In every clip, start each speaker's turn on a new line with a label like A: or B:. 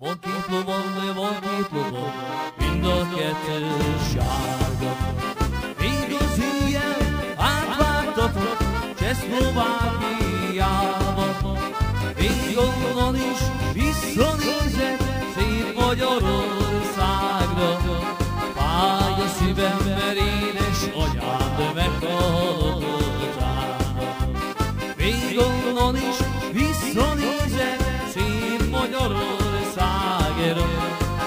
A: Van két lovon, mind a kettő sárga. Igazi ilyen átvágtatott Csehszlovákiába. Még onnan is visszanézek szép Magyarországra. Fáj a szívem, mert édes anyád meghalott utána. Még onnan is visszanézek szép Magyarországra.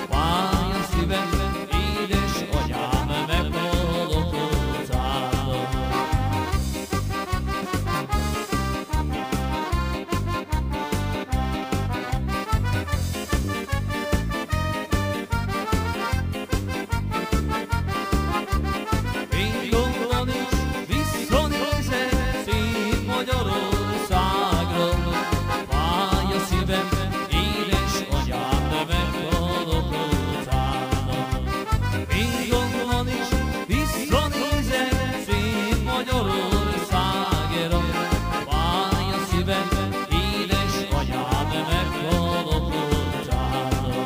A: Fáj a szívem, édes anyám meghalott utána. Még onnan is visszanézek szép Magyarországra. Fáj a szívem, édes anyám meghalott utána. Még onnan is visszanézek szép Magyarországra. Fáj a szívem, édes anyám meghalott utána.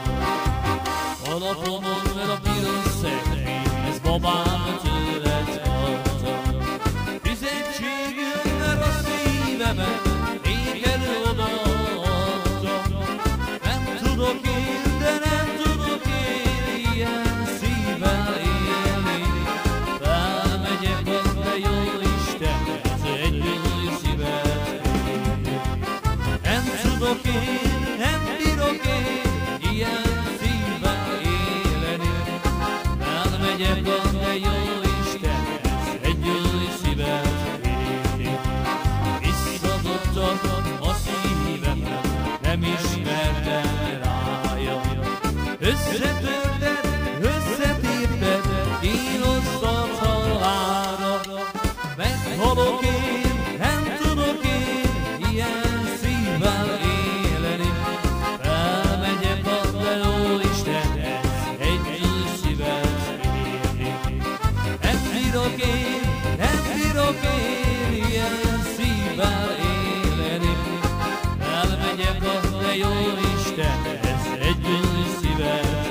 A: A napomon fel a piros szekrény, ez babám tőled kapta. Fizetségünkre a szívemet néked odaadtam. Nem tudok én, de nem tudok én ilyen szívvel élni. Felmegyek a te jó Istenhez egy új szívet élni. Nem tudok én, nem bírok én ilyen szívvel élni. Felmegyek a te jó Istenhez egy új szívet élni. Visszadobtam a szívemet, nem ismertem rája. Összetörted, összetépted, kínosztat halálra. Meghalok én, nem tudok én ilyen szívvel élni. Felmegyek a te jó Istenhez egy új szívet élni. Nem bírok én, nem bírok én ilyen szívvel élni. Elmegyek a te jó Istenhez egy új szívet élni.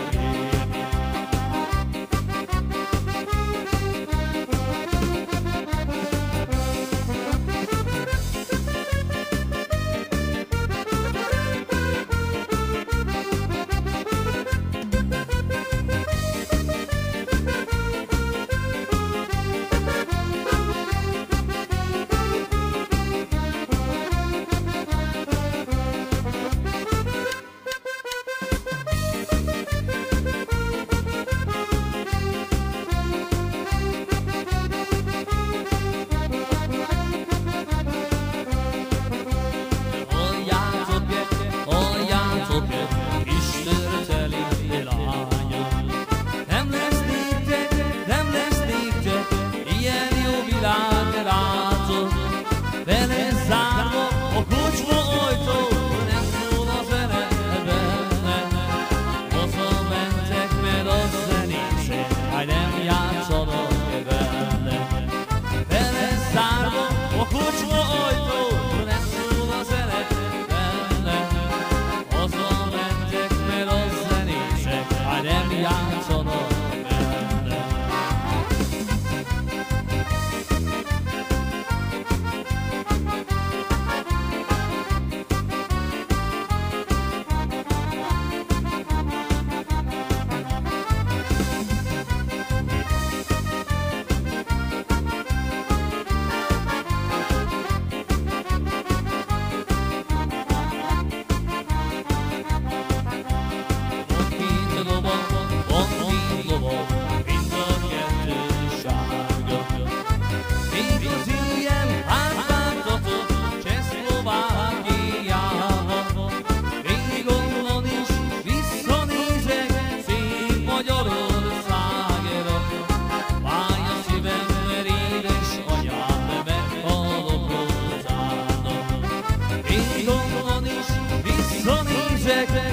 A: Visszanézek